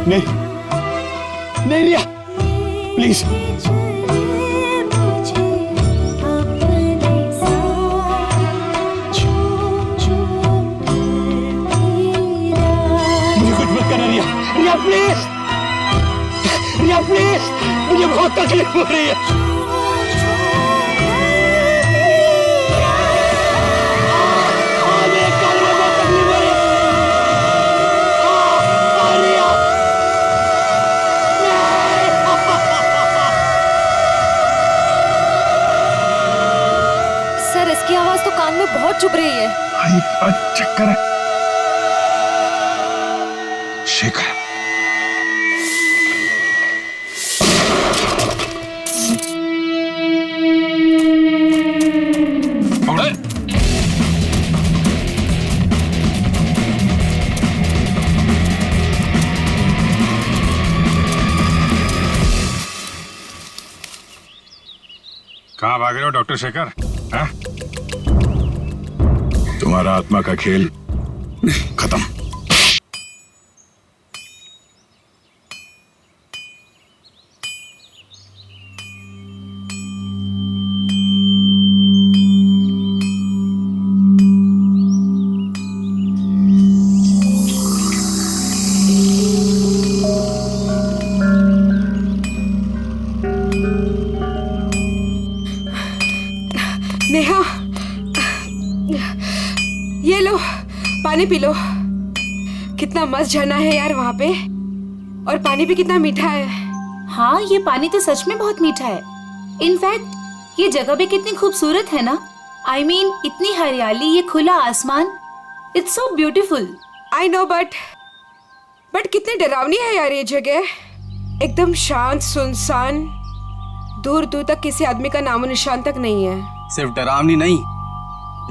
नहीं नहीं रिया, प्लीज। मुझे कुछ मत करना रिया, रिया प्लीज, रिया प्लीज, मुझे बहुत तकलीफ हो रही है। इसकी आवाज तो कान में बहुत चुभ रही है। चक्कर है। शेखर, कहाँ भाग रहे हो डॉक्टर शेखर? हाँ? तुम्हारा आत्मा का खेल खत्म। नेहा, ये लो पानी पी लो। कितना मस्त झरना है यार वहाँ पे, और पानी भी कितना मीठा है। हाँ, ये पानी तो सच में बहुत मीठा है। इनफैक्ट ये जगह भी कितनी खूबसूरत है ना। I mean, इतनी हरियाली, ये खुला आसमान, it's so beautiful. I know, but कितनी डरावनी है यार ये जगह। एकदम शांत सुनसान, दूर दूर तक किसी आदमी का नामो निशान तक नहीं है। सिर्फ डरावनी नहीं,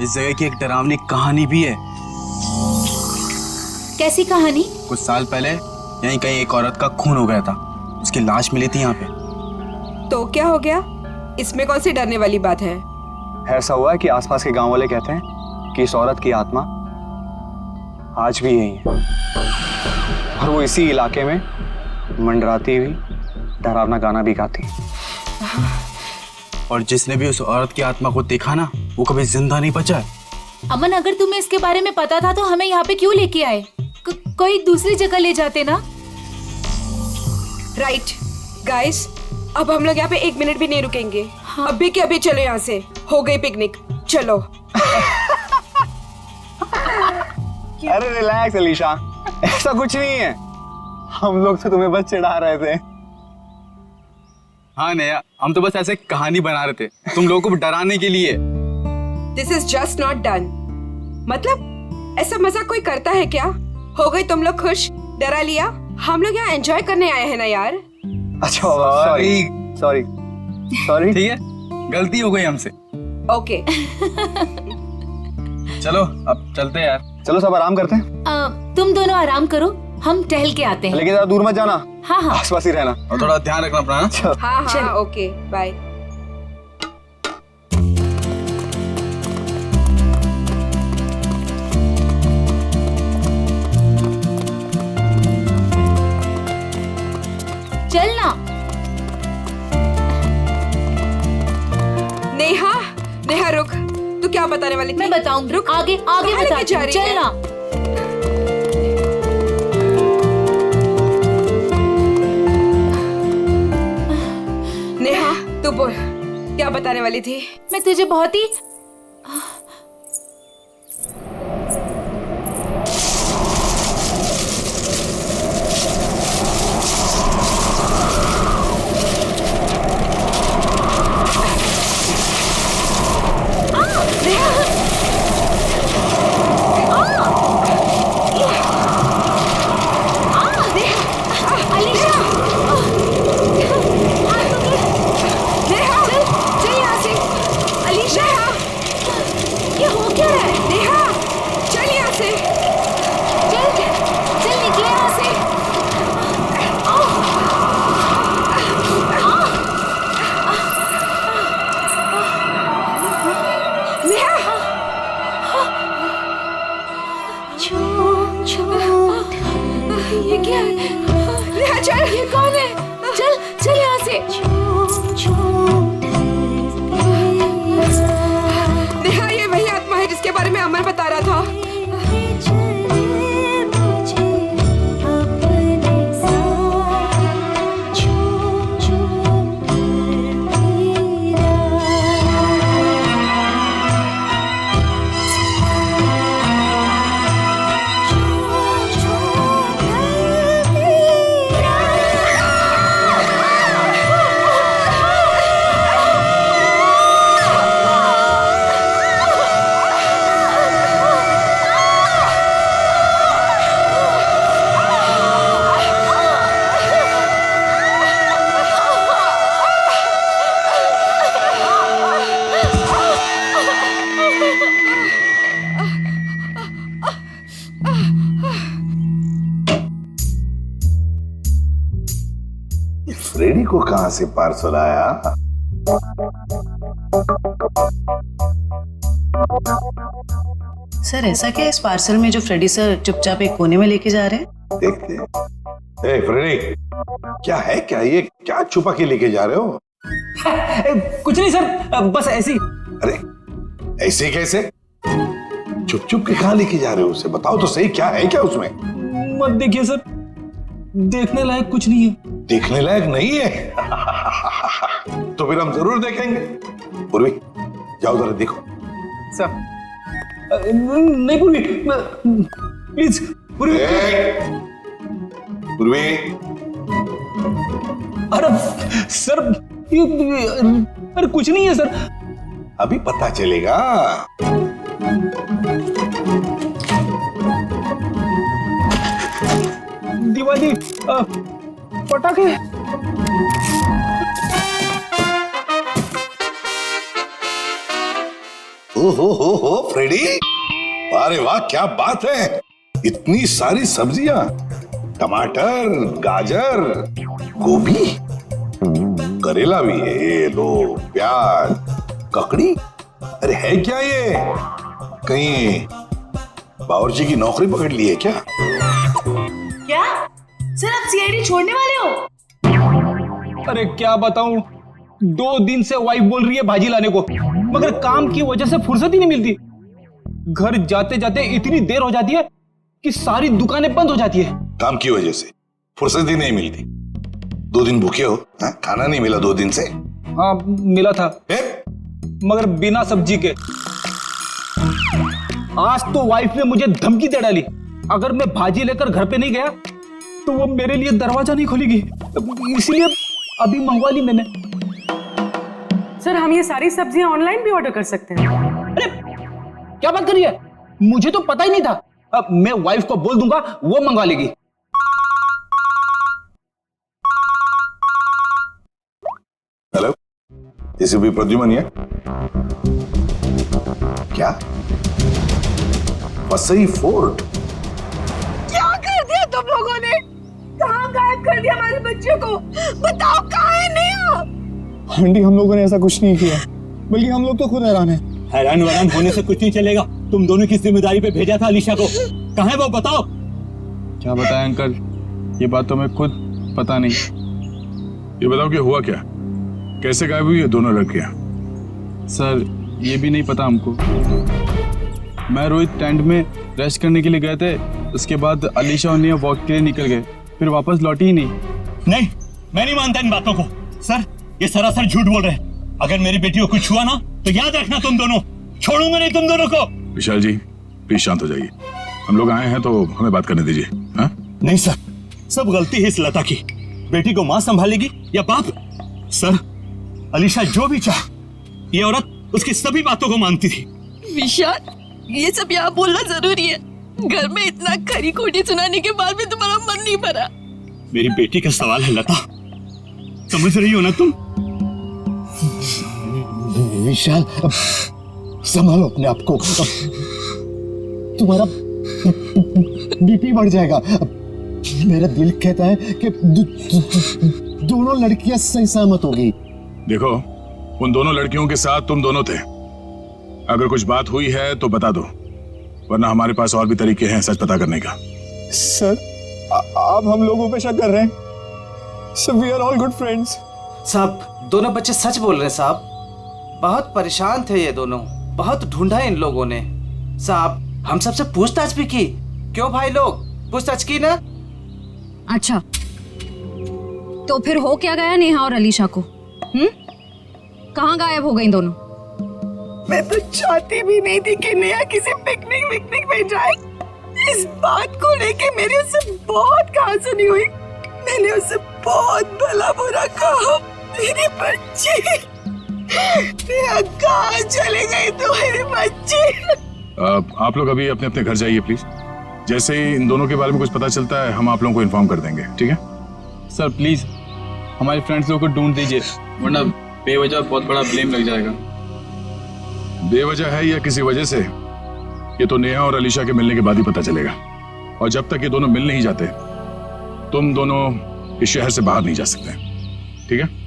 इस जगह की एक डरावनी कहानी भी है। कैसी कहानी? कुछ साल पहले यहीं कहीं एक औरत का खून हो गया था, उसकी लाश मिली थी यहाँ पे। तो क्या हो गया? इसमें कौन सी डरने वाली बात है? ऐसा हुआ है कि आसपास के गांव वाले कहते हैं कि इस औरत की आत्मा आज भी यही है, और वो इसी इलाके में मंडराती हुई डरावना गाना भी गाती है। और जिसने भी उस औरत की आत्मा को देखा ना, वो कभी जिंदा नहीं बचा है। अमन, अगर तुम्हें इसके बारे में पता था तो हमें यहाँ पे क्यों लेके आए? कोई दूसरी जगह ले जाते ना। राइट गाइस, अब हम लोग यहाँ पे 1 मिनट भी नहीं रुकेंगे। हाँ। अभी के अभी चलो यहाँ से, हो गई पिकनिक, चलो। अरे रिलैक्स अलीशा, ऐसा कुछ नहीं है, हम लोग तो तुम्हें बस चिढ़ा रहे थे। हाँ नया, हम तो बस ऐसे कहानी बना रहे थे तुम लोगों को डराने के लिए। This is just not done. मतलब ऐसा मजाक कोई करता है क्या? हो गई तुम लोग खुश, डरा लिया। हम लोग यहाँ एंजॉय करने आए हैं ना यार। अच्छा सॉरी सॉरी सॉरी। ठीक है, गलती हो गई हमसे। ओके चलो अब चलते हैं यार। चलो सब आराम करते हैं। तुम दोनों आराम करो, हम टहल के आते हैं। लेकिन ज्यादा दूर मत जाना। हाँ हाँ, आसपास ही रहना, और थोड़ा ध्यान रखना अपना। हाँ हाँ ओके बाय। चलना। नेहा, नेहा रुक, तू क्या बताने वाली थी? मैं बताऊंगी, रुक, आगे आगे कहाँ लेके जा बताऊंगी, रही है? चलना। नेहा तू बोल, क्या बताने वाली थी? मैं तुझे बहुत ही चल। ये कौन है? चल चल यहाँ से। नेहा, ये वही आत्मा है जिसके बारे में अमर बता रहा था। फ्रेडी को कहां से पार्सल आया? सर ऐसा क्या इस पार्सल में जो फ्रेडी सर चुपचाप एक कोने में लेके जा रहे हैं? देखते हैं। ए फ्रेडी, क्या है क्या ये? क्या छुपा के लेके जा रहे हो? कुछ नहीं सर, बस ऐसी। अरे ऐसे कैसे? चुप चुप के कहां लेके जा रहे हो उसे? बताओ तो सही, क्या है क्या उसमें? मत देखिए सर, देखने लायक कुछ नहीं है। देखने लायक नहीं है? तो फिर हम जरूर देखेंगे। पूर्वी, जाओ जरा देखो। सर नहीं पूर्वी, प्लीज पूर्वी। पूर्वी, अरे सर अरे कुछ नहीं है सर। अभी पता चलेगा। दिवाली पटाखे। हो फ्रेडी, अरे वाह क्या बात है! इतनी सारी सब्जियां, टमाटर, गाजर, गोभी, करेला भी है, ये लो, प्याज, ककड़ी। अरे है क्या ये? कहीं बावर्ची की नौकरी पकड़ ली है क्या? क्या सर आप सीआईडी छोड़ने वाले हो? अरे क्या बताऊं, 2 दिन से वाइफ बोल रही है भाजी लाने को, मगर काम की वजह से फुर्सत ही नहीं मिलती। घर जाते जाते इतनी देर हो जाती है कि सारी दुकानें बंद हो जाती है। काम की वजह से फुर्सत ही नहीं मिलती। 2 दिन भूखे हो? खाना नहीं मिला 2 दिन से? हाँ मिला था, मगर बिना सब्जी के। आज तो वाइफ ने मुझे धमकी दे डाली, अगर मैं भाजी लेकर घर पे नहीं गया तो वो मेरे लिए दरवाजा नहीं खोलेगी, इसलिए अभी मंगवा ली मैंने। सर हम ये सारी सब्जियां ऑनलाइन भी ऑर्डर कर सकते हैं? अरे क्या बात कर रही है, मुझे तो पता ही नहीं था। अब मैं वाइफ को बोल दूंगा, वो मंगवा लेगी। हेलो, एसीपी प्रद्युमन है क्या? वसई फोर्ट? क्या कर दिया तुम लोगों ने? कहाँ गायब कर दिया हमारे बच्चे को? बताओ कहाँ है नेहा? आंटी हम लोगों ने ऐसा कुछ नहीं किया, बल्कि हम लोग तो खुद हैरान हैं। हैरान वैरान होने से कुछ नहीं चलेगा। तुम दोनों की जिम्मेदारी पे भेजा था अलीशा को, कहाँ है वो बताओ। क्या बताएं अंकल, ये बात तो मैं खुद पता नहीं। ये बताओ कि हुआ क्या, कैसे गायब हुई ये दोनों लड़कियां? सर ये भी नहीं पता हमको। मैं रोहित टेंट में रेस्ट करने के लिए गए थे, उसके बाद अलीशा और नेहा वॉक के लिए निकल गए, फिर वापस लौटी ही नहीं। नहीं, मैं नहीं मानता इन बातों को। सर ये सरासर झूठ बोल रहे हैं। अगर मेरी बेटी को कुछ हुआ ना तो याद रखना, तुम दोनों छोड़ूंगा नहीं तुम दोनों को। विशाल जी प्लीज शांत हो जाइए, हम लोग आए हैं तो हमें बात करने दीजिए। हाँ? नहीं सर, सब गलती है इस लता की। बेटी को माँ संभालेगी या बाप? सर अलीशा जो भी चाहे, ये औरत उसकी सभी बातों को मानती थी। विशाल ये सब यहाँ बोलना जरूरी है? घर में इतना खरी खोटी सुनाने के बाद भी तुम्हारा मन नहीं भरा? मेरी बेटी का सवाल है लता, समझ रही हो ना तुम? विशाल संभालो अपने आप को, तुम्हारा बीपी बढ़ जाएगा। मेरा दिल कहता है कि दोनों लड़कियां सही सहमत होगी। देखो उन दोनों लड़कियों के साथ तुम दोनों थे, अगर कुछ बात हुई है तो बता दो, वरना हमारे पास और भी तरीके हैं सच पता करने का। सर आप हम लोगों पे शक कर रहे हैं? Sir we are all good friends. साहब दोनों बच्चे सच बोल रहे हैं साहब, बहुत परेशान थे ये दोनों, बहुत ढूंढा इन लोगों ने। साहब हम सबसे पूछताछ भी की, क्यों भाई लोग पूछताछ की ना? अच्छा तो फिर हो क्या गया नेहा और अलीशा को? कहाँ गायब हो गई दोनों? मैं तो चाहती भी नहीं थी कि नेहा किसी पिकनिक में जाए। इस बात को लेके मेरी उससे बहुत कहासुनी हुई। मैंने उससे बहुत भला बुरा कहा। मेरी बच्ची नेहा कहाँ चले गई तो मेरी बच्ची। आप लोग अभी अपने अपने घर जाइए प्लीज। जैसे ही इन दोनों के बारे में कुछ पता चलता है हम आप लोगों को इन्फॉर्म कर देंगे, ठीक है? सर प्लीज हमारे फ्रेंड्स लोगों को ढूंढ दीजिए, वरना बेवजह बहुत बड़ा ब्लेम लग जाएगा। बेवजह है या किसी वजह से, ये तो नेहा और अलीशा के मिलने के बाद ही पता चलेगा। और जब तक ये दोनों मिल नहीं जाते तुम दोनों इस शहर से बाहर नहीं जा सकते, ठीक है?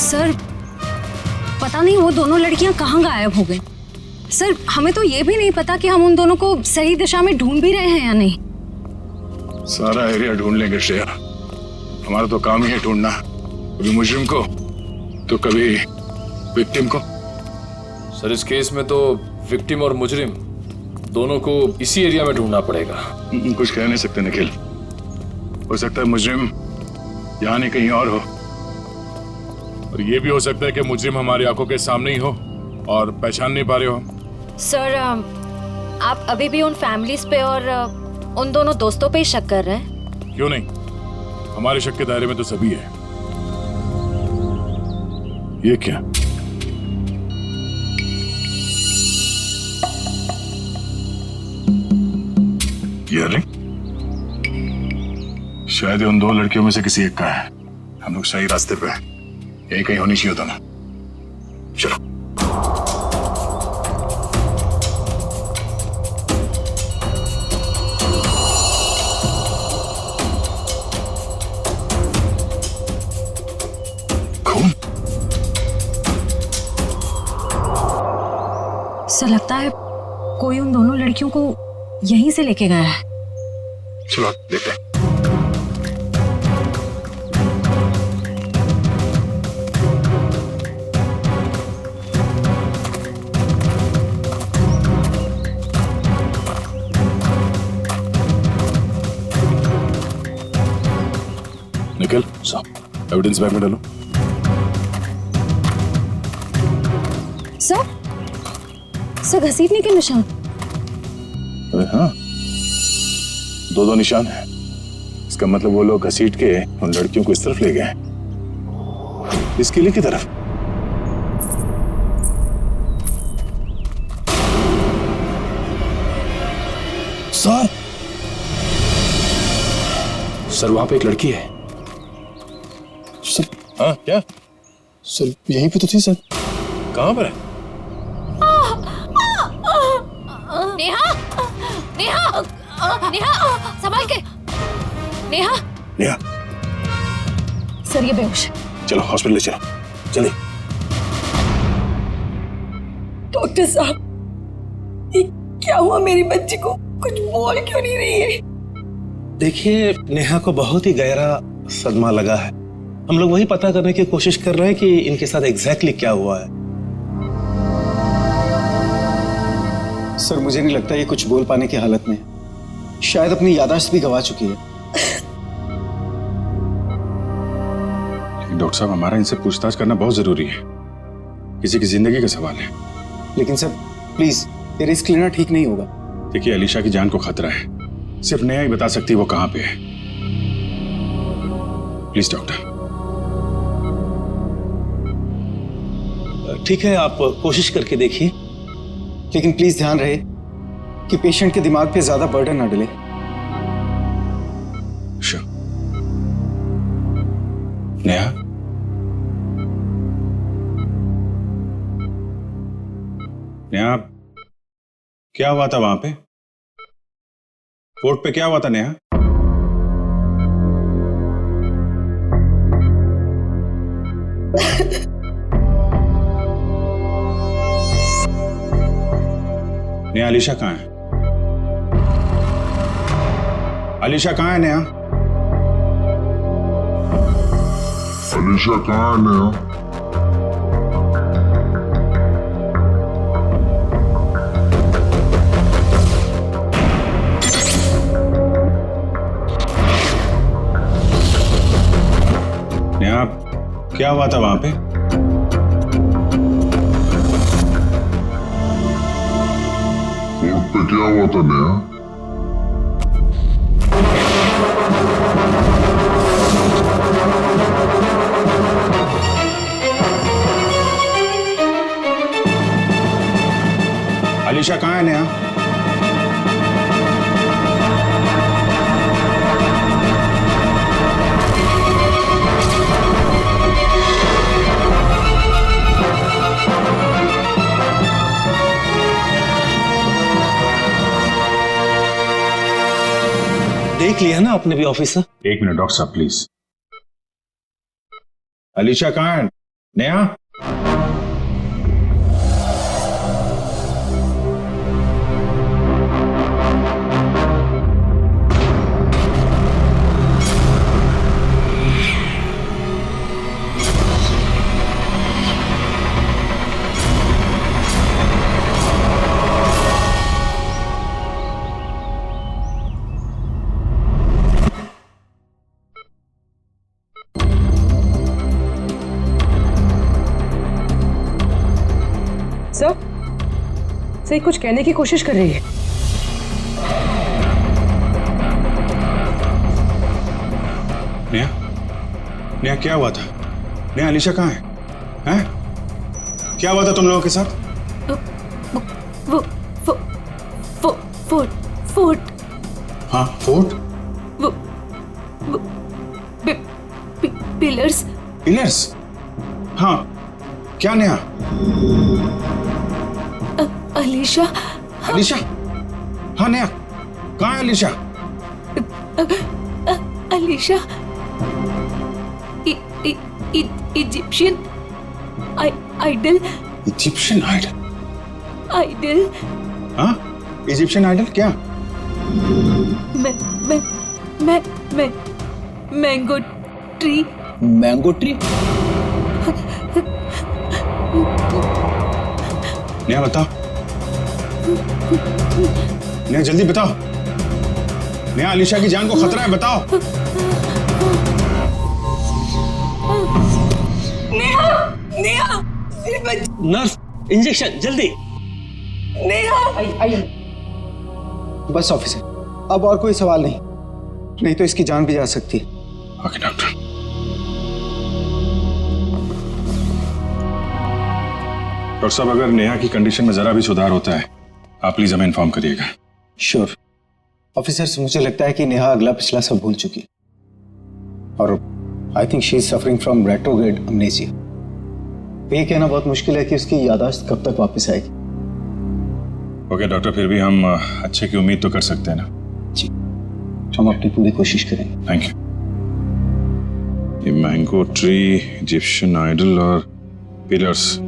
सर पता नहीं वो दोनों लड़कियां कहाँ गायब हो गई। सर हमें तो ये भी नहीं पता कि हम उन दोनों को सही दिशा में ढूंढ भी रहे हैं या नहीं। सारा एरिया ढूंढ लेंगे श्रेया, हमारा तो काम ही है ढूंढना, कभी मुजरिम को तो कभी विक्टिम को। सर इस केस में तो विक्टिम और मुजरिम दोनों को इसी एरिया में ढूंढना पड़ेगा। कुछ कह नहीं सकते निखिल, हो सकता है मुजरिम यहाँ नहीं कहीं और हो, और ये भी हो सकता है कि मुजरिम हमारी आंखों के सामने ही हो और पहचान नहीं पा रहे हो। सर आप अभी भी उन फैमिलीज पे और उन दोनों दोस्तों पे ही शक कर रहे हैं? क्यों नहीं, हमारे शक के दायरे में तो सभी है। ये क्या? ये रिंग शायद ये उन दो लड़कियों में से किसी एक का है। हम लोग सही रास्ते पे हैं, यही कहीं होनी चाहिए दोनों। चलो खून। सर लगता है कोई उन दोनों लड़कियों को यहीं से लेके गया है। चलो देखते हैं। निकल साहब, एविडेंस बैग में डालो। सर घसीटने के निशान। अरे हाँ, दो निशान है। इसका मतलब वो लोग घसीट के उन लड़कियों को इस तरफ ले गए, इस किले की तरफ। सर वहां पे एक लड़की है। सर हाँ क्या? सर यहीं पे तो थी सर। कहां पर है? नेहा नेहा नेहा संभाल के। नेहा नेहा सर ये बेहोश। चलो हॉस्पिटल ले चलो जल्दी। डॉक्टर साहब ये क्या हुआ मेरी बच्ची को? कुछ बोल क्यों नहीं रही है? देखिए नेहा को बहुत ही गहरा सदमा लगा है। हम लोग वही पता करने की कोशिश कर रहे हैं कि इनके साथ एग्जैक्टली क्या हुआ है। सर मुझे नहीं लगता ये कुछ बोल पाने की हालत में है। शायद अपनी याददाश्त भी गंवा चुकी है। डॉक्टर साहब हमारा इनसे पूछताछ करना बहुत जरूरी है, किसी की जिंदगी का सवाल है। लेकिन सर प्लीज ये रिस्क लेना ठीक नहीं होगा। देखिए अलीशा की जान को खतरा है, सिर्फ नेहा ही बता सकती है वो कहां पे है। प्लीज डॉक्टर ठीक है, आप कोशिश करके देखिए। लेकिन प्लीज ध्यान रहे कि पेशेंट के दिमाग पे ज्यादा बर्डन ना डले। नेहा, नेहा, क्या हुआ था वहां पे? कोर्ट पे क्या हुआ था नेहा? नेहा, अलीशा कहाँ है? अलीशा कहाँ है नेहा? अलीशा कहाँ है नेहा? नेहा, क्या हुआ था वहां पे? कोर्ट पे क्या हुआ था नेहा? अलीशा कहाँ है नेहा? देख लिया ना आपने भी ऑफिसर? एक मिनट डॉक्टर साहब प्लीज। अलीशा कहाँ है नेहा? सही कुछ कहने की कोशिश कर रही है। नेहा, नेहा क्या हुआ था? नेहा, अलीशा कहाँ है? हैं? क्या हुआ था तुम लोगों के साथ? फोर्ट। हाँ, फोर्ट? पिलर्स। पिलर्स? हाँ, क्या नेहा? अलीशा। अलीशा? हाँ नेहा, कहाँ है Alisha? Alisha Egyptian idol. Egyptian idol? Idol? हाँ, इजिप्शियन आइडल क्या? Mango tree. Mango tree? Neha बताओ, नेहा जल्दी बताओ। नेहा, अलीशा की जान को खतरा है, बताओ। नेहा, नेहा, नर्स, इंजेक्शन जल्दी। नेहा। बस ऑफिसर, अब और कोई सवाल नहीं, नहीं तो इसकी जान भी जा सकती है। Okay doctor. डॉक्टर साहब, अगर नेहा की कंडीशन में जरा भी सुधार होता है, आप प्लीज हमें इन्फॉर्म करिएगा। श्योर ऑफिसर्स, मुझे लगता है कि नेहा अगला पिछला सब भूल चुकी है और I think she is suffering from retrograde amnesia. ये कहना बहुत मुश्किल है कि उसकी याददाश्त कब तक वापस आएगी। ओके डॉक्टर, फिर भी हम अच्छे की उम्मीद तो कर सकते हैं ना? जी, हम अपनी पूरी कोशिश करेंगे। Thank you. ये मैंगो ट्री, इजिप्शियन आइडल और पिलर्स,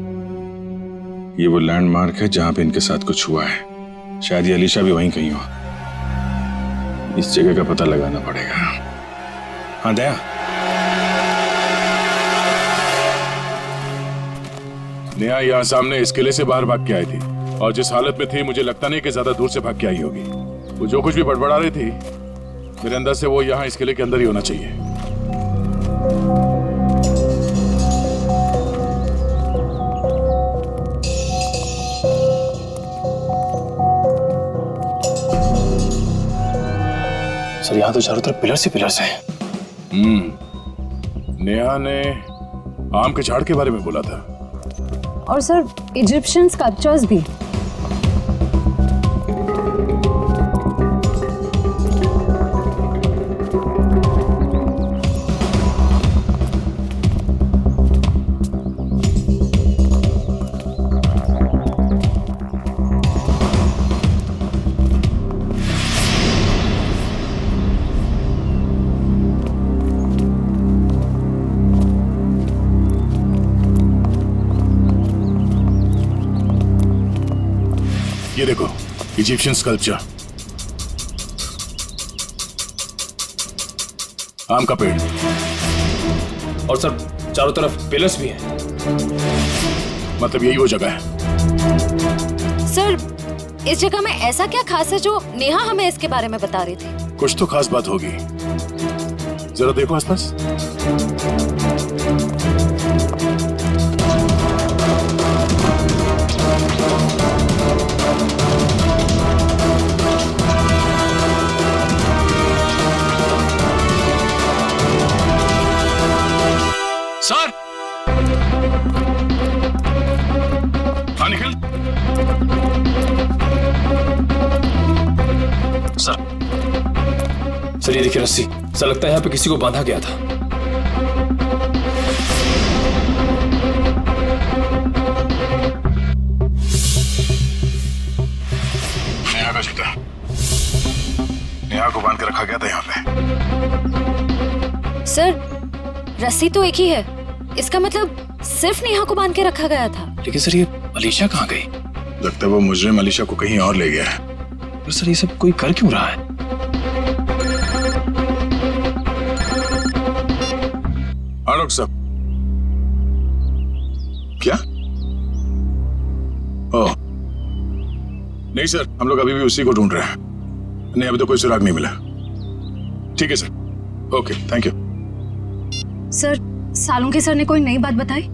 ये वो लैंडमार्क है जहां पे इनके साथ कुछ हुआ है। शायद ये अलीशा भी वहीं कहीं हो। इस जगह का पता लगाना पड़ेगा। हाँ दया, नेहा यहाँ सामने इस किले से बाहर भाग के आई थी और जिस हालत में थी मुझे लगता नहीं कि ज्यादा दूर से भाग के आई होगी। वो जो कुछ भी बड़बड़ा रही थी, मेरे अंदर से वो यहाँ इस किले के अंदर ही होना चाहिए। सर, यहाँ तो चारों तरफ पिलर्स ही पिलर्स हैं। नेहा ने आम के झाड़ के बारे में बोला था। और सर इजिप्शियन स्कल्पचर्स भी। ये देखो, इजिप्शियन स्कल्पचर, आम का पेड़, और सर चारों तरफ पिलर्स भी हैं। मतलब यही वो जगह है। सर इस जगह में ऐसा क्या खास है जो नेहा हमें इसके बारे में बता रही थी? कुछ तो खास बात होगी, जरा देखो आसपास। सर, हाँ निखिल। सर ये देखिए रस्सी, ऐसा लगता है यहाँ पे किसी को बांधा गया था। नेहा का जूता, नेहा को बांध के रखा गया था यहाँ पे। सर रस्सी तो एक ही है, इसका मतलब सिर्फ नेहा को बांध के रखा गया था। लेकिन सर ये अलीशा कहाँ गई? लगता है वो मुजरिम अलीशा को कहीं और ले गया है। पर सर ये सब कोई कर क्यों रहा है? हाँ डॉक्टर साहब। क्या? ओह नहीं सर, हम लोग अभी भी उसी को ढूंढ रहे हैं। नहीं अभी तो कोई सुराग नहीं मिला। ठीक है sir, okay thank you. Sir Salunke sir ने कोई नई बात बताई?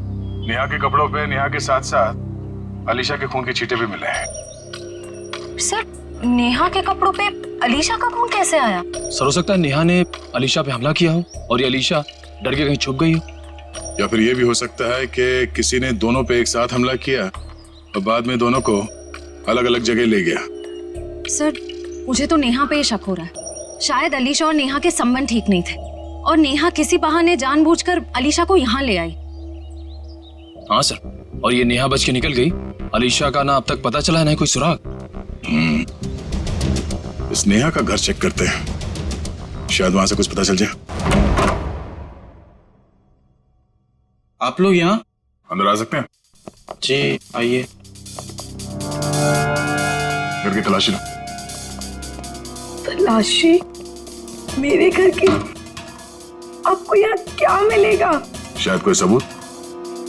नेहा के कपड़ों पे नेहा के साथ साथ अलीशा के खून के छींटे भी मिले हैं। सर नेहा के कपड़ों पे अलीशा का खून कैसे आया? सर हो सकता है नेहा ने अलीशा पे हमला किया हो और ये अलीशा डर के कहीं छुप गई हो। या फिर ये भी हो सकता है कि किसी ने दोनों पे एक साथ हमला किया और बाद में दोनों को अलग अलग जगह ले गया। सर मुझे तो नेहा पे शक हो रहा है। शायद अलीशा और नेहा के संबंध ठीक नहीं थे और नेहा किसी बहाने जानबूझकर अलीशा को यहाँ ले आई। हाँ सर, और ये नेहा बच के निकल गई। अलीशा का ना अब तक पता चला, ना कोई सुराग। इस नेहा का घर चेक करते हैं, शायद वहां से कुछ पता चल जाए। आप लोग यहाँ अंदर आ सकते हैं? जी आइए। घर की तलाशी लो। तलाशी? मेरे घर की? आपको यहाँ क्या मिलेगा? शायद कोई सबूत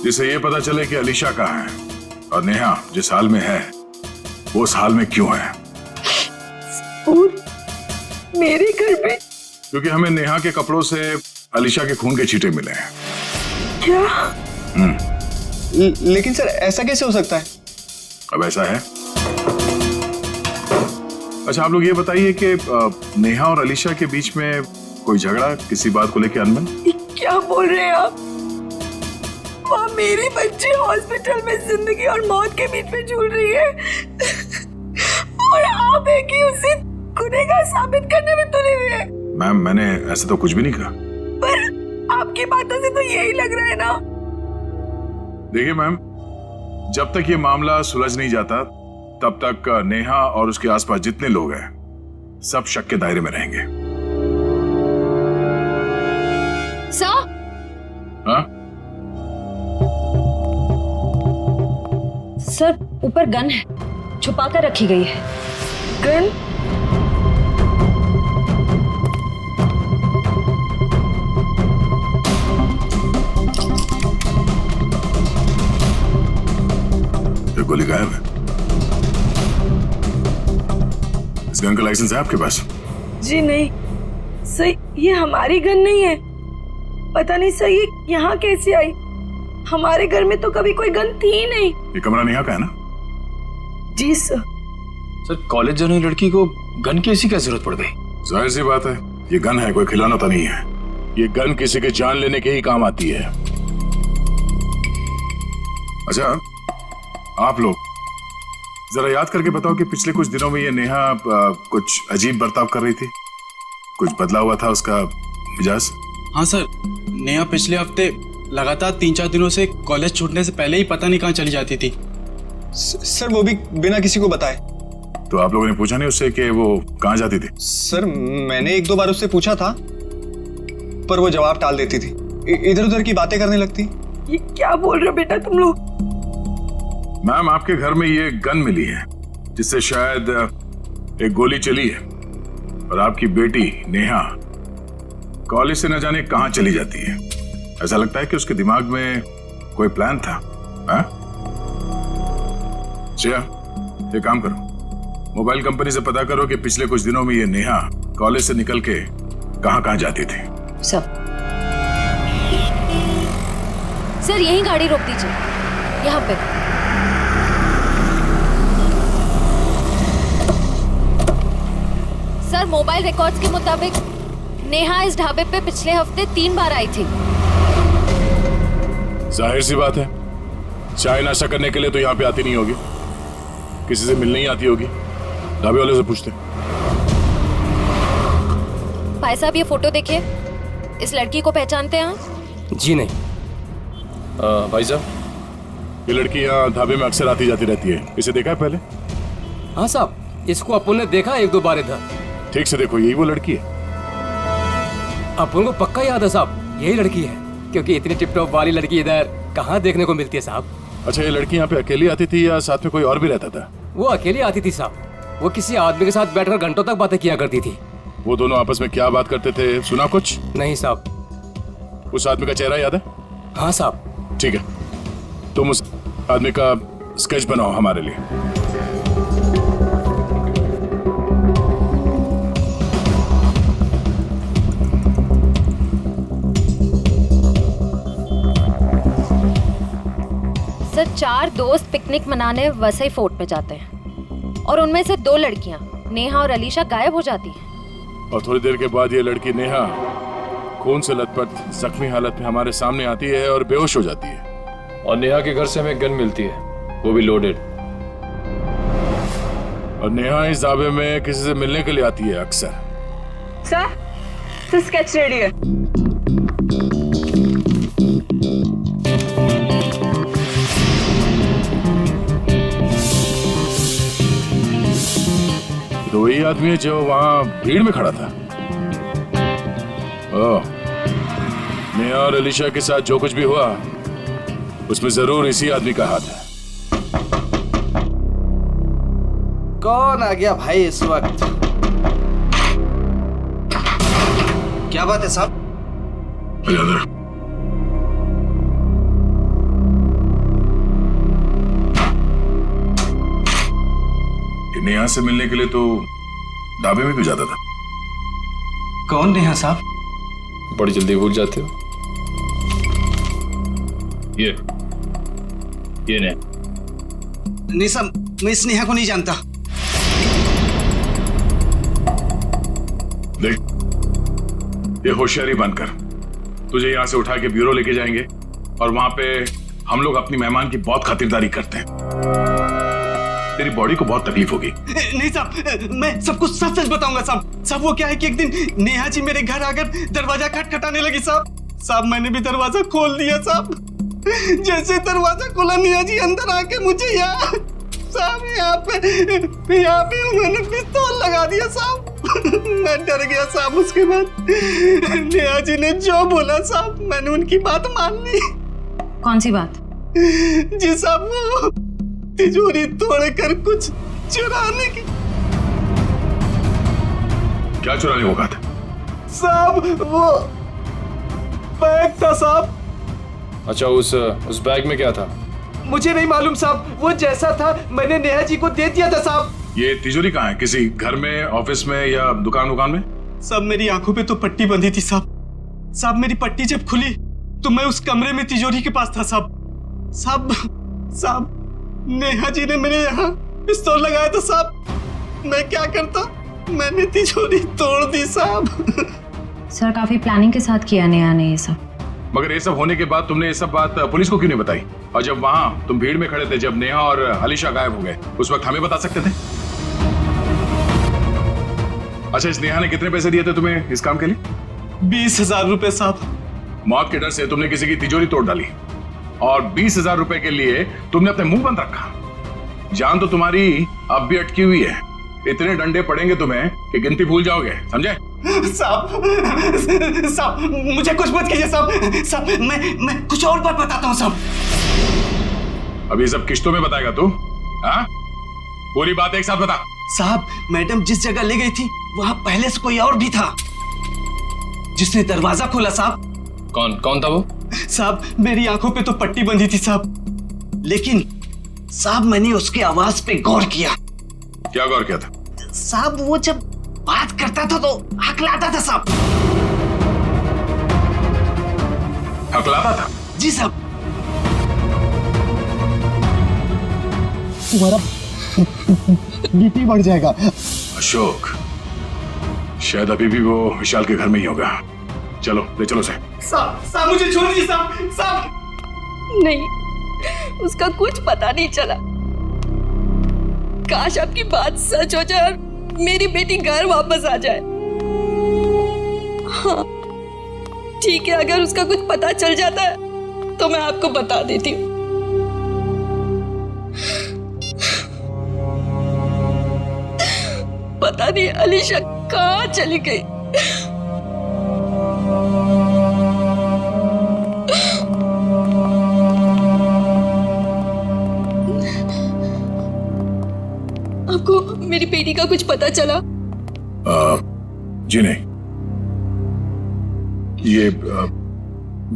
जिससे ये पता चले कि अलीशा कहाँ है और नेहा जिस हाल में है वो उस हाल में क्यों है। सबूत? मेरे घर पे? क्योंकि हमें नेहा के कपड़ों से अलीशा के खून के छींटे मिले हैं। क्या? लेकिन सर ऐसा कैसे हो सकता है? अब ऐसा है। अच्छा आप लोग ये बताइए कि नेहा और अलीशा के बीच में कोई झगड़ा किसी बात को लेकर अनबन? क्या बोल रहे हैं आप? वहाँ मेरी बच्ची हॉस्पिटल में जिंदगी और मौत के बीच में झूल रही है और आप है कि उसे गुनहगार साबित करने में तुले हुए हैं। मैम मैंने ऐसा तो कुछ भी नहीं कहा। पर आपकी बातों से तो यही लग रहा है ना। देखिए मैम, जब तक ये मामला सुलझ नहीं जाता तब तक नेहा और उसके आसपास जितने लोग हैं सब शक के दायरे में रहेंगे। सर? हाँ? सर ऊपर गन है, छुपा कर रखी गई है। गन? तो गोली गायब है। इस गन का लाइसेंस है आपके पास? जी नहीं सर, ये हमारी गन नहीं है। पता नहीं सर ये यहाँ कैसे आई। हमारे घर में तो कभी कोई गन थी ही नहीं। ये कमरा नेहा का है ना? जी सर। सर कॉलेज जाने वाली लड़की को गन की ऐसी क्या जरूरत पड़ गई? जाहिर सी बात है, ये गन है, कोई खिलौना तो नहीं है। ये गन किसी के जान लेने के ही काम आती है। अच्छा आप लोग जरा याद करके बताओ कि पिछले कुछ दिनों में ये नेहा कुछ अजीब बर्ताव कर रही थी, कुछ बदला हुआ था उसका मिजाज? हाँ सर, नेहा पिछले हफ्ते लगातार 3-4 दिनों से कॉलेज छूटने से पहले ही पता नहीं कहाँ चली जाती थी। सर वो भी बिना किसी को बताए। तो आप लोगों ने पूछा नहीं उससे कि वो कहाँ जाती थी? सर मैंने 1-2 बार उससे पूछा था, पर वो जवाब टाल देती थी, इधर उधर की बातें करने लगती। ये क्या बोल रहे हो बेटा तुम लोग? मैम, आपके घर में ये गन मिली है जिससे शायद एक गोली चली है, और आपकी बेटी नेहा कॉलेज से न जाने कहां चली जाती है। ऐसा लगता है कि उसके दिमाग में कोई प्लान था। श्रेया, एक काम करो, मोबाइल कंपनी से पता करो कि पिछले कुछ दिनों में ये नेहा कॉलेज से निकल के कहां जाती थी। सर यही गाड़ी रोक दीजिए, यहाँ पे। सर मोबाइल रिकॉर्ड्स के मुताबिक नेहा इस ढाबे पे पिछले हफ्ते 3 बार आई थी। जाहिर सी बात है, चाय नाश्ता करने के लिए तो यहाँ पे आती नहीं होगी, किसी से मिलने ही आती होगी। ढाबे वाले से पूछते। भाई साहब ये फोटो देखिए, इस लड़की को पहचानते हैं आप? जी नहीं। भाई साहब, ये लड़की यहाँ ढाबे में अक्सर आती जाती रहती है, इसे देखा है पहले? हाँ साहब, इसको अपन ने देखा 1-2 बार इधर। ठीक से देखो, यही वो लड़की है। अपन को पक्का याद है साहब, यही लड़की है, क्योंकि इतनी टिप टॉप वाली लड़की इधर कहाँ देखने को मिलती है साहब। अच्छा, ये लड़की यहाँ पे अकेली आती थी या साथ में कोई और भी रहता था? वो अकेली आती थी साहब, वो किसी आदमी के साथ बैठकर घंटों तक बातें किया करती थी। वो दोनों आपस में क्या बात करते थे, सुना कुछ? नहीं साहब। उस आदमी का चेहरा याद है? हाँ साहब। ठीक है, तुम उस आदमी का स्केच बनाओ हमारे लिए। सर 4 दोस्त पिकनिक मनाने वसई फोर्ट में जाते हैं, और उनमें से 2 लड़कियां नेहा और अलीशा गायब हो जाती हैं। और थोड़ी देर के बाद ये लड़की नेहा खून से लथपथ जख्मी हालत में हमारे सामने आती है और बेहोश हो जाती है। और नेहा के घर से हमें गन मिलती है, वो भी लोडेड। और नेहा इस ढाबे में किसी से मिलने के लिए आती है अक्सर। सर स्केच रेडी है। तो वही आदमी है जो वहां भीड़ में खड़ा था। ओह, नेहा और अलीशा के साथ जो कुछ भी हुआ उसमें जरूर इसी आदमी का हाथ है। कौन आ गया भाई इस वक्त? क्या बात है साहब? नेहा से मिलने के लिए तो ढाबे में क्यों जाता था? कौन नेहा साहब? बड़ी जल्दी भूल जाते हो। ये नहीं साहब, मैं इस नेहा को नहीं जानता। देख, ये होशियारी बनकर तुझे यहाँ से उठा के ब्यूरो लेके जाएंगे, और वहां पे हम लोग अपनी मेहमान की बहुत खातिरदारी करते हैं। तेरी बॉडी को बहुत तकलीफ होगी। नहीं साहब, मैं सब कुछ सच सच बताऊंगा साहब। साहब वो क्या है कि एक दिन नेहा जी मेरे घर आकर दरवाजा खटखटाने लगी साहब। मैंने भी दरवाजा खोल दिया साहब। जैसे दरवाजा खोला, नेहा जी अंदर आके मुझे यहाँ पे उन्होंने पिस्तौल लगा दिया साहब। मैं डर गया साहब। उसके बाद नेहा जी ने जो बोला साहब, मैंने उनकी बात मान ली। कौन सी बात? जी साहब, वो तिजोरी तोड़कर कुछ चुराने की। क्या चुराने को कहा था साहब? वो बैग था साहब। अच्छा, उस बैग में क्या था? मुझे नहीं मालूम साहब, वो जैसा था मैंने नेहा जी को दे दिया था साहब। ये तिजोरी कहाँ है? किसी घर में, ऑफिस में या दुकान में? साहब मेरी आंखों पे तो पट्टी बंधी थी साहब। मेरी पट्टी जब खुली तो मैं उस कमरे में तिजोरी के पास था साहब। नेहा जी ने मेरे यहाँ पिस्तौल लगाया था साहब। मैं क्या करता, मैंने तिजोरी तोड़ दी साहब। सर काफी प्लानिंग के साथ किया नेहा ने ये सब। मगर ये सब होने के बाद तुमने ये सब बात पुलिस को क्यों नहीं बताई? और जब वहां तुम भीड़ में खड़े थे, जब नेहा और अलीशा गायब हो गए, उस वक्त हमें बता सकते थे। अच्छा, इस नेहा ने कितने पैसे दिए थे तुम्हें इस काम के लिए? 20,000 रुपए साहब। मौत के डर से तुमने किसी की तिजोरी तोड़ डाली और 20,000 रुपए के लिए तुमने अपने मुंह बंद रखा। जान तो तुम्हारी अब भी अटकी हुई है। इतने डंडे पड़ेंगे तुम्हें कि गिनती भूल जाओगे, समझे? साहब मुझे कुछ मत कीजिए साहब। मैं कुछ और बात बताता हूँ साहब। अभी सब किश्तों में बताएगा तू? हाँ, पूरी बात एक साथ बता। साहब, मैडम जिस जगह ले गई थी वहां पहले से कोई और भी था जिसने दरवाजा खोला साहब। कौन था वो? साहब, मेरी आंखों पे तो पट्टी बंधी थी साहब, लेकिन साहब मैंने उसकी आवाज पे गौर किया। क्या गौर किया था? साहब, वो जब बात करता था तो हकलाता था साहब। हकलाता था? जी साहब। तुम्हारा बीपी बढ़ जाएगा। अशोक, शायद अभी भी वो विशाल के घर में ही होगा। चलो ले चलो से। साहब मुझे छोड़ दीजिए साहब। नहीं, उसका कुछ पता नहीं चला। काश आपकी बात सच हो जाए और मेरी बेटी घर वापस आ जाए। हाँ ठीक है, अगर उसका कुछ पता चल जाता है तो मैं आपको बता देती हूँ। पता नहीं अलीशा कहाँ चली गई। आपको मेरी बेटी का कुछ पता चला? जी नहीं। ये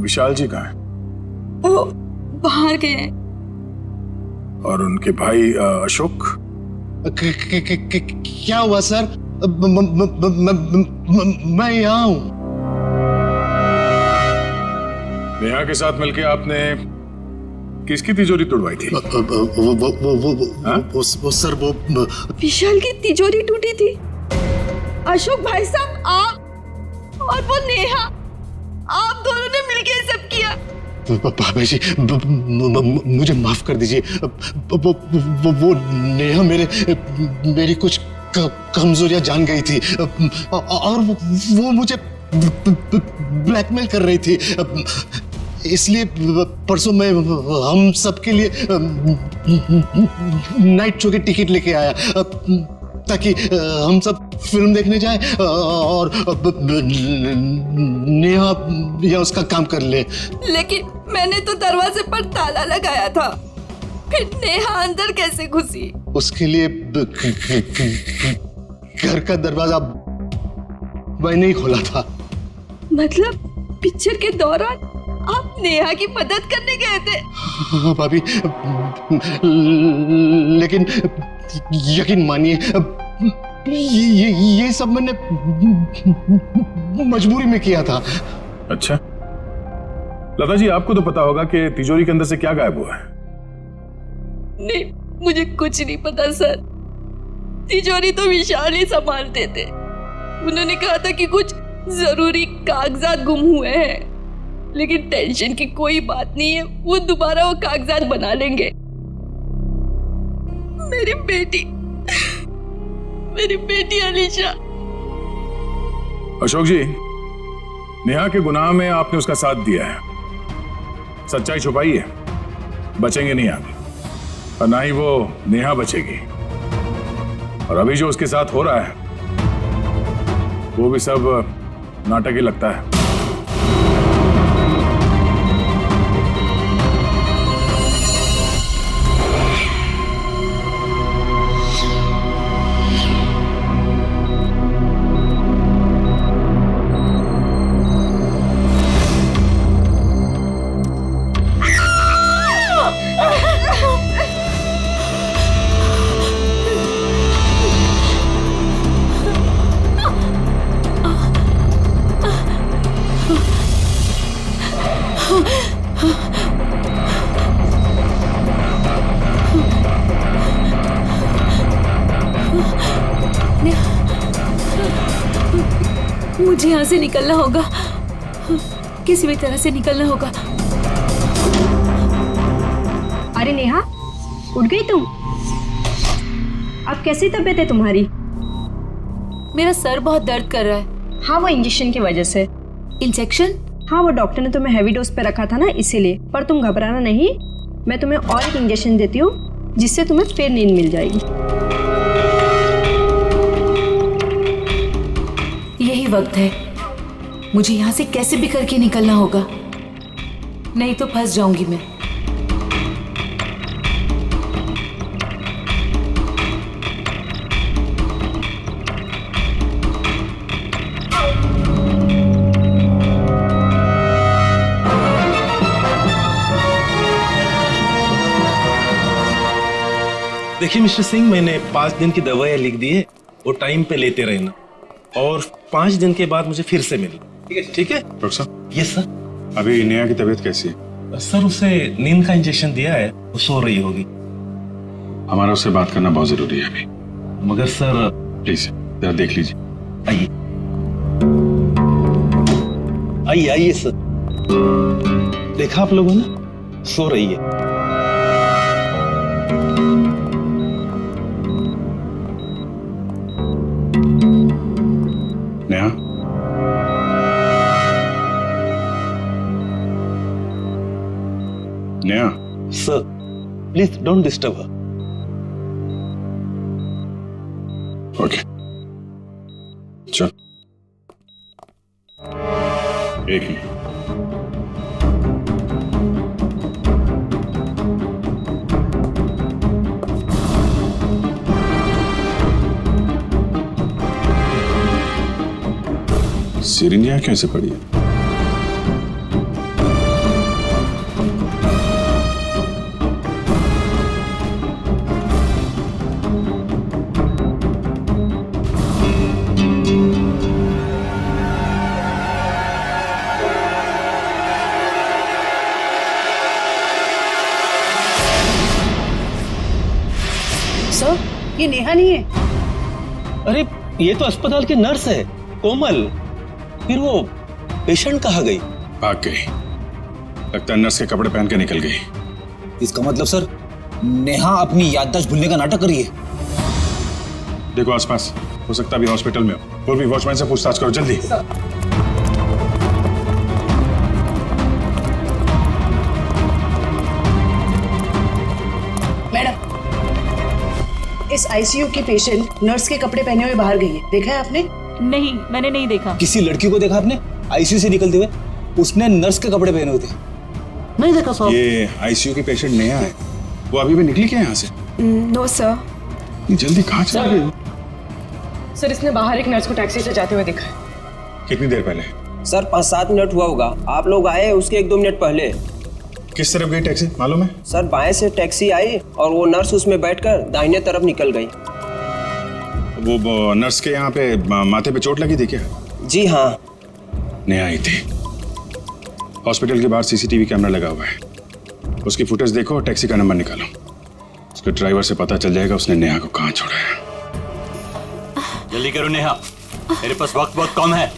विशाल जी कहाँ हैं? वो बाहर गए हैं। और उनके भाई अशोक? क्या हुआ सर? मैं यहाँ हूँ। नेहा के साथ मिलके आपने किसकी तिजोरी तोड़वाई थी? वो सर वो विशाल की तिजोरी टूटी थी। अशोक भाई साहब, आप और वो नेहा, आप दोनों ने मिलके ये सब किया। भाभी जी, मुझे माफ कर दीजिए। वो नेहा मेरी कुछ कमजोरियां जान गई थी और वो मुझे ब्लैकमेल कर रही थी। इसलिए परसों मैं हम सबके लिए नाइट शो की टिकट लेके आया ताकि हम सब फिल्म देखने जाएं और नेहा या उसका काम कर ले। लेकिन मैंने तो दरवाजे पर ताला लगाया था, फिर नेहा अंदर कैसे घुसी? उसके लिए घर का दरवाजा मैंने ही खोला था। मतलब पिक्चर के दौरान आप नेहा की मदद करने गए थे? हाँ भाभी, लेकिन यकीन मानिए ये सब मैंने मजबूरी में किया था। अच्छा, लता जी आपको तो पता होगा कि तिजोरी के अंदर से क्या गायब हुआ है? नहीं, मुझे कुछ नहीं पता सर। तिजोरी तो विशाल ही संभालते थे। उन्होंने कहा था कि कुछ जरूरी कागजात गुम हुए हैं, लेकिन टेंशन की कोई बात नहीं है, वो दोबारा वो कागजात बना लेंगे। मेरी बेटी अलीशा। अशोक जी, नेहा के गुनाह में आपने उसका साथ दिया है। सच्चाई छुपाई है, बचेंगे नहीं आप, और ना ही वो नेहा बचेगी। और अभी जो उसके साथ हो रहा है वो भी सब नाटक ही लगता है। मुझे यहाँ से निकलना होगा। किसी भी तरह से निकलना होगा। अरे नेहा, उठ गई तुम? अब कैसी तबीयत है तुम्हारी? मेरा सर बहुत दर्द कर रहा है। हाँ, वो इंजेक्शन की वजह से। इंजेक्शन? हाँ, वो डॉक्टर ने तुम्हें हैवी डोज पे रखा था ना, इसीलिए। पर तुम घबराना नहीं, मैं तुम्हें और एक इंजेक्शन देती हूँ जिससे तुम्हें फिर नींद मिल जाएगी। यही वक्त है, मुझे यहाँ से कैसे भी करके निकलना होगा, नहीं तो फंस जाऊंगी मैं। देखिए मिस्टर सिंह, मैंने 5 दिन की दवाइयाँ लिख दी है, वो टाइम पे लेते रहना और 5 दिन के बाद मुझे फिर से मिलना। ठीक है डॉक्टर साहब? Yes sir. अभी नेहा की तबीयत कैसी है? सर, उसे नींद का इंजेक्शन दिया है, वो सो रही होगी। हमारा उससे बात करना बहुत जरूरी है अभी। मगर सर प्लीज जरा देख लीजिए। आइए आइए आइए सर। देखा आप लोगों ने, सो रही है। Neha, Neha. Sir please don't disturb her. Okay, चल। एक मिनट। सिरिंज यहाँ कैसे पड़ी है? सर, ये नेहा नहीं है। अरे ये तो अस्पताल की नर्स है, कोमल। फिर वो पेशेंट कहाँ गई? भाग गई। लगता है नर्स के कपड़े पहन के निकल गई। इसका मतलब सर, नेहा अपनी याददाश्त भूलने का नाटक कर रही है। देखो आसपास, हो सकता है अभी हॉस्पिटल में हो। और भी वॉचमैन से पूछताछ करो जल्दी। मैडम, इस आईसीयू की पेशेंट नर्स के कपड़े पहने हुए बाहर गई है, देखा है आपने? नहीं, मैंने नहीं देखा। किसी लड़की को देखा आपने आईसीयू से निकलते हुए? उसने नर्स के कपड़े पहने हुए थे। नहीं देखा साहब। ये आईसीयू की पेशेंट नेहा है, वो अभी भी निकली क्या यहाँ से? No sir. जल्दी कहाँ चल गई? सर, इसने बाहर एक नर्स को टैक्सी से जाते हुए देखा है। कितनी देर पहले? सर 5-7 मिनट हुआ होगा। आप लोग आए उसके 1-2 मिनट पहले। किस तरफ गई टैक्सी मालूम है? सर बाएं से टैक्सी आई और वो नर्स उसमें बैठकर दाहिने तरफ निकल गई। वो नर्स के यहाँ पे माथे पे चोट लगी थी क्या? जी हाँ। नेहा आई थी। हॉस्पिटल के बाहर सीसीटीवी कैमरा लगा हुआ है, उसकी फुटेज देखो और टैक्सी का नंबर निकालो। उसके ड्राइवर से पता चल जाएगा उसने नेहा को कहाँ छोड़ा है। जल्दी करो नेहा, मेरे पास वक्त बहुत कम है।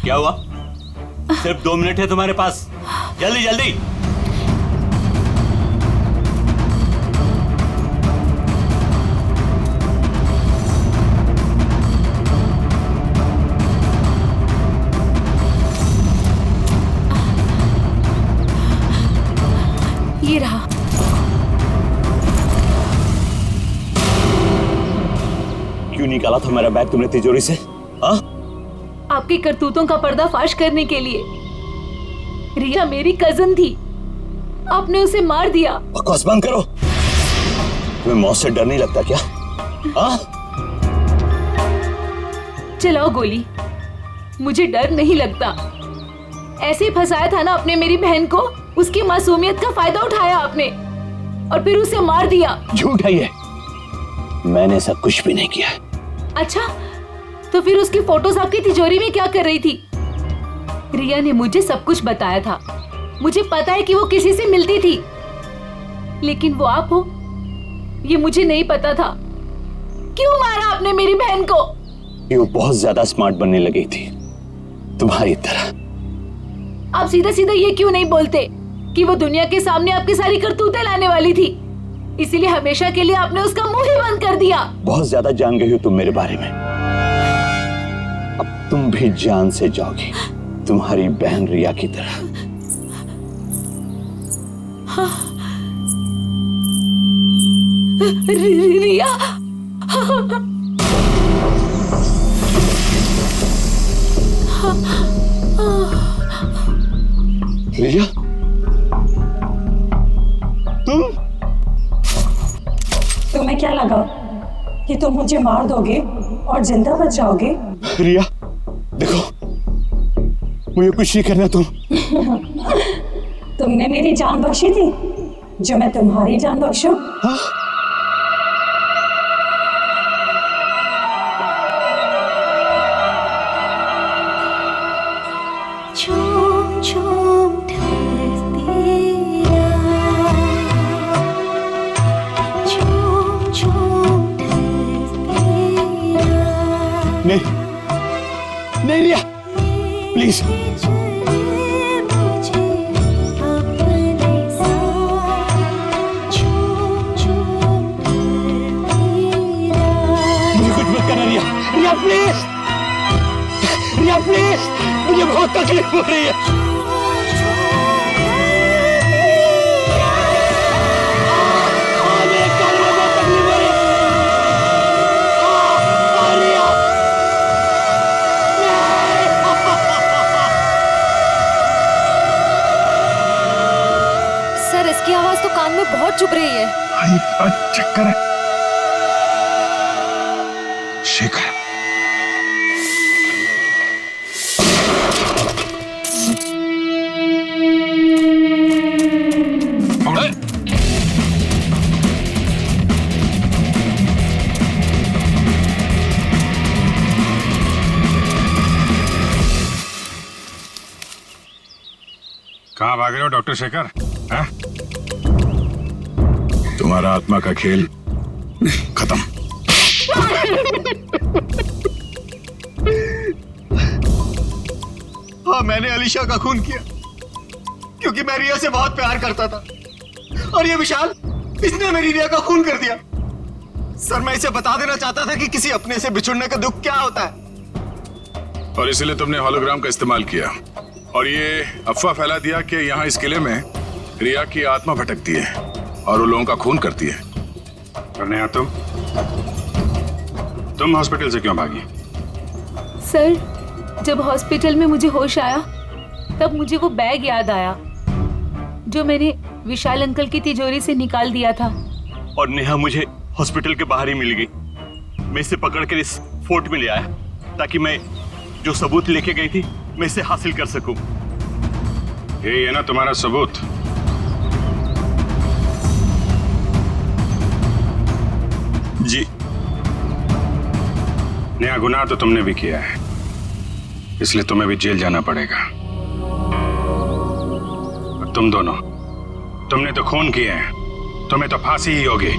क्या हुआ? सिर्फ 2 मिनट है तुम्हारे पास, जल्दी जल्दी। ये रहा। क्यों निकाला था मेरा बैग तुमने तिजोरी से? हाँ? आपकी करतूतों का पर्दाफाश करने के लिए। रिया मेरी कजन थी, आपने उसे मार दिया। बकवास बंद करो। तुम्हें मौत से डर नहीं लगता क्या? हाँ? चलाओ गोली, मुझे डर नहीं लगता। ऐसे ही फंसाया था ना आपने मेरी बहन को, उसकी मासूमियत का फायदा उठाया आपने और फिर उसे मार दिया। झूठ है ये, मैंने सब कुछ भी नहीं किया। अच्छा, तो फिर उसकी फोटोज आपकी तिजोरी में क्या कर रही थी? रिया ने मुझे सब कुछ बताया था। मुझे पता है कि वो किसी से मिलती थी, लेकिन वो आप हो ये मुझे नहीं पता था। क्यों मारा आपने मेरी बहन को? वो बहुत ज्यादा स्मार्ट बनने लगी थी तुम्हारी तरह। आप सीधा सीधा ये क्यों नहीं बोलते कि वो दुनिया के सामने आपकी सारी करतूतें लाने वाली थी, इसीलिए हमेशा के लिए आपने उसका मुंह ही बंद कर दिया। बहुत ज्यादा जान गई हो तुम मेरे बारे में, अब तुम भी जान से जाओगी तुम्हारी बहन रिया की तरह। रिया रिया, तुम्हें क्या लगा कि तुम मुझे मार दोगे और जिंदा बच जाओगे? रिया देखो, मुझे कुछ नहीं करना। तुमने मेरी जान बख्शी थी, जो मैं तुम्हारी जान बख्शूं? नहीं नहीं रिया, प्लीज। मुझे कुछ मत करना रिया, रिया प्लीज, रिया प्लीज, मुझे बहुत तकलीफ हो रही है। इसकी आवाज तो कान में बहुत चुभ रही है। चक्कर है। शेखर, कहाँ भाग रहे हो डॉक्टर शेखर? हाँ? तुम्हारा आत्मा का खेल खत्म। हाँ, मैंने अलीशा का खून किया क्योंकि मैं रिया से बहुत प्यार करता था, और ये विशाल, इसने मेरी रिया का खून कर दिया। सर, मैं इसे बता देना चाहता था कि किसी अपने से बिछुड़ने का दुख क्या होता है, और इसलिए तुमने होलोग्राम का इस्तेमाल किया और ये अफवाह फैला दिया कि यहाँ इस किले में रिया की आत्मा भटकती है और वो लोगों का खून करती है। और नेहा, तुम हॉस्पिटल से क्यों भागी? सर, जब हॉस्पिटल में मुझे होश आया तब मुझे वो बैग याद आया जो मैंने विशाल अंकल की तिजोरी से निकाल दिया था। और नेहा मुझे हॉस्पिटल के बाहर ही मिल गई। मैं इसे पकड़कर इस फोर्ट में ले आया ताकि मैं जो सबूत लेके गई थी मैं इसे हासिल कर सकूं। यही है ना तुम्हारा सबूत? जी। नया गुनाह तो तुमने भी किया है, इसलिए तुम्हें भी जेल जाना पड़ेगा। और तुम दोनों, तुमने तो खून किए हैं, तुम्हें तो फांसी ही होगी।